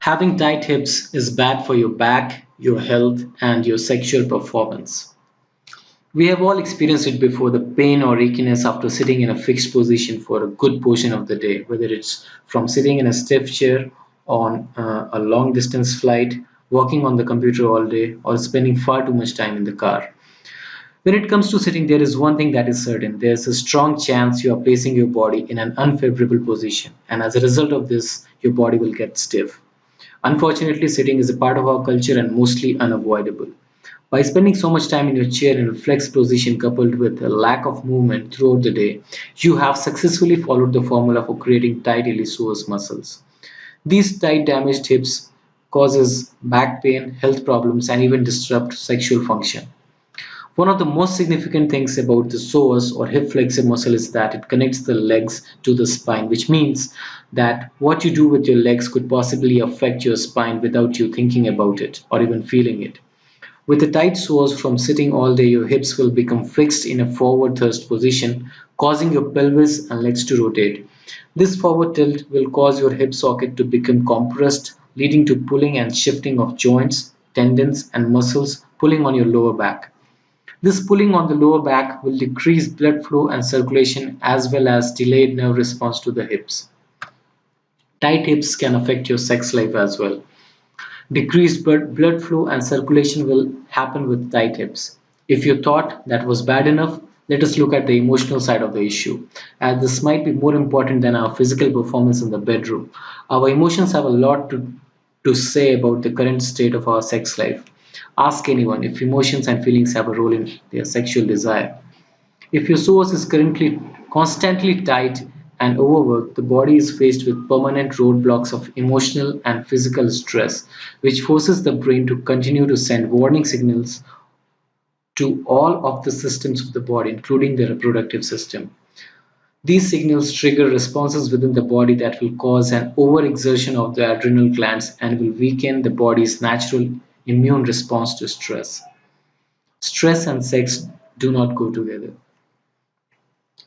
Having tight hips is bad for your back, your health, and your sexual performance. We have all experienced it before, the pain or achiness after sitting in a fixed position for a good portion of the day, whether it's from sitting in a stiff chair on a long distance flight, working on the computer all day, or spending far too much time in the car. When it comes to sitting, there is one thing that is certain: there's a strong chance you are placing your body in an unfavorable position, and as a result of this, your body will get stiff. Unfortunately, sitting is a part of our culture and mostly unavoidable. By spending so much time in your chair in a flexed position coupled with a lack of movement throughout the day, you have successfully followed the formula for creating tight iliopsoas muscles. These tight damaged hips causes back pain, health problems, and even disrupt sexual function. One of the most significant things about the psoas or hip flexor muscle is that it connects the legs to the spine, which means that what you do with your legs could possibly affect your spine without you thinking about it or even feeling it. With a tight psoas from sitting all day, your hips will become fixed in a forward thrust position, causing your pelvis and legs to rotate. This forward tilt will cause your hip socket to become compressed, leading to pulling and shifting of joints, tendons, and muscles pulling on your lower back. This pulling on the lower back will decrease blood flow and circulation as well as delayed nerve response to the hips. Tight hips can affect your sex life as well. Decreased blood flow and circulation will happen with tight hips. If you thought that was bad enough, let us look at the emotional side of the issue, as this might be more important than our physical performance in the bedroom. Our emotions have a lot to say about the current state of our sex life. Ask anyone if emotions and feelings have a role in their sexual desire. If your source is currently constantly tight and overworked, the body is faced with permanent roadblocks of emotional and physical stress, which forces the brain to continue to send warning signals to all of the systems of the body, including the reproductive system. These signals trigger responses within the body that will cause an overexertion of the adrenal glands and will weaken the body's natural immune response to stress. Stress and sex do not go together.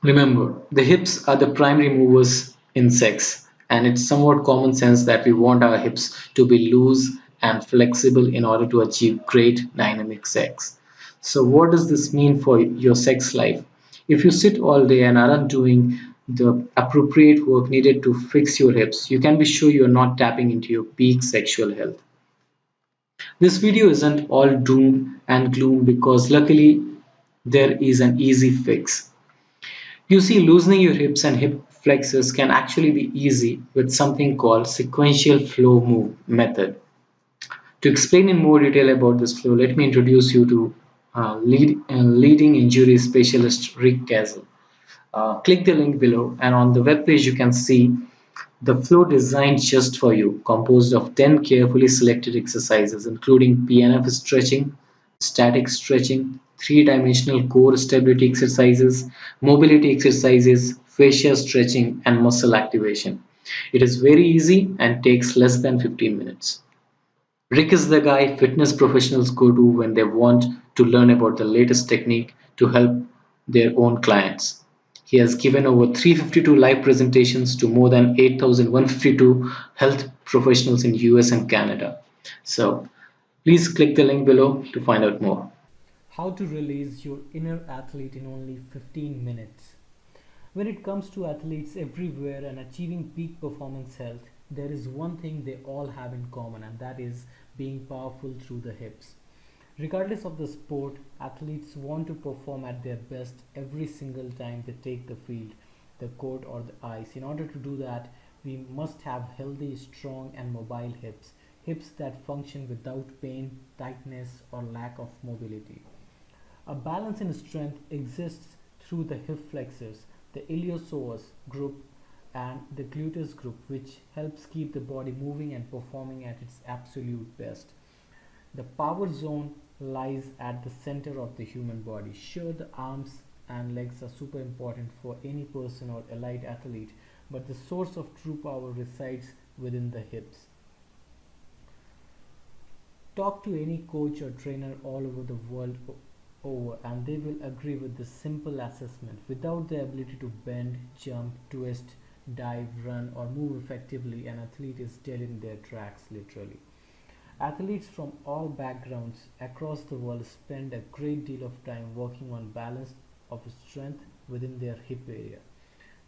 Remember, the hips are the primary movers in sex, and it's somewhat common sense that we want our hips to be loose and flexible in order to achieve great dynamic sex. So, what does this mean for your sex life? If you sit all day and aren't doing the appropriate work needed to fix your hips, you can be sure you're not tapping into your peak sexual health. This video isn't all doom and gloom because luckily there is an easy fix. You see, loosening your hips and hip flexors can actually be easy with something called sequential flow move method. To explain in more detail about this flow, let me introduce you to leading injury specialist Rick Castle. Click the link below, and on the web page you can see the flow designed just for you, composed of 10 carefully selected exercises, including PNF stretching, static stretching, three-dimensional core stability exercises, mobility exercises, fascia stretching, and muscle activation. It is very easy and takes less than 15 minutes. Rick is the guy fitness professionals go to when they want to learn about the latest technique to help their own clients. He has given over 352 live presentations to more than 8,152 health professionals in US and Canada. So please click the link below to find out more. How to release your inner athlete in only 15 minutes. When it comes to athletes everywhere and achieving peak performance health, there is one thing they all have in common, and that is being powerful through the hips. Regardless of the sport, athletes want to perform at their best every single time they take the field, the court, or the ice. In order to do that, we must have healthy, strong, and mobile hips. Hips that function without pain, tightness, or lack of mobility. A balance in strength exists through the hip flexors, the iliopsoas group, and the gluteus group, which helps keep the body moving and performing at its absolute best. The power zone lies at the center of the human body. Sure, the arms and legs are super important for any person or elite athlete, but the source of true power resides within the hips. Talk to any coach or trainer all over the world over, and they will agree with this simple assessment. Without the ability to bend, jump, twist, dive, run, or move effectively, an athlete is dead in their tracks, literally. Athletes from all backgrounds across the world spend a great deal of time working on balance of strength within their hip area.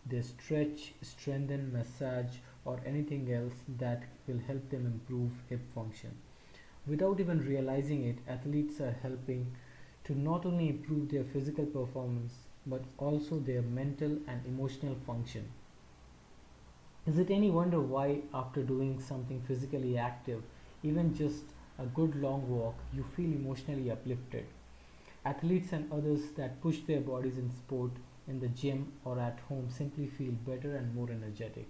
They stretch, strengthen, massage, or anything else that will help them improve hip function. Without even realizing it, athletes are helping to not only improve their physical performance but also their mental and emotional function. Is it any wonder why, after doing something physically active, even just a good long walk, you feel emotionally uplifted? Athletes and others that push their bodies in sport, in the gym, or at home simply feel better and more energetic.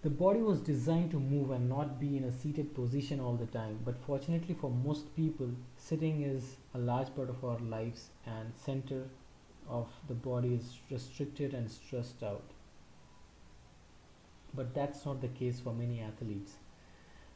The body was designed to move and not be in a seated position all the time, but fortunately for most people, sitting is a large part of our lives and center of the body is restricted and stressed out. But that's not the case for many athletes.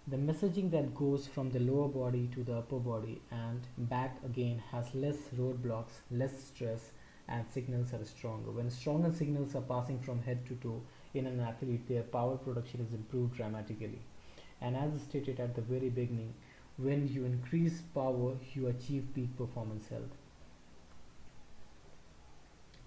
The messaging that goes from the lower body to the upper body and back again has less roadblocks, less stress, and signals are stronger. When stronger signals are passing from head to toe in an athlete, their power production is improved dramatically. And as stated at the very beginning, when you increase power, you achieve peak performance health.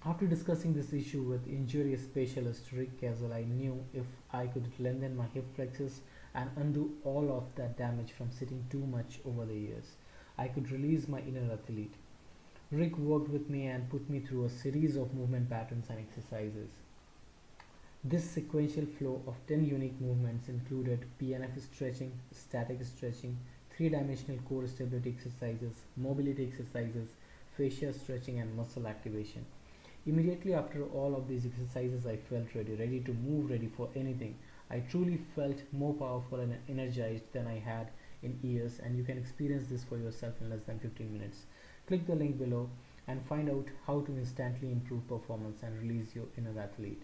After discussing this issue with injury specialist Rick Castle, I knew if I could lengthen my hip flexors and undo all of that damage from sitting too much over the years, I could release my inner athlete. Rick worked with me and put me through a series of movement patterns and exercises. This sequential flow of 10 unique movements included PNF stretching, static stretching, three-dimensional core stability exercises, mobility exercises, fascia stretching, and muscle activation. Immediately after all of these exercises, I felt ready to move, ready for anything. I truly felt more powerful and energized than I had in years, and you can experience this for yourself in less than 15 minutes. Click the link below and find out how to instantly improve performance and release your inner athlete.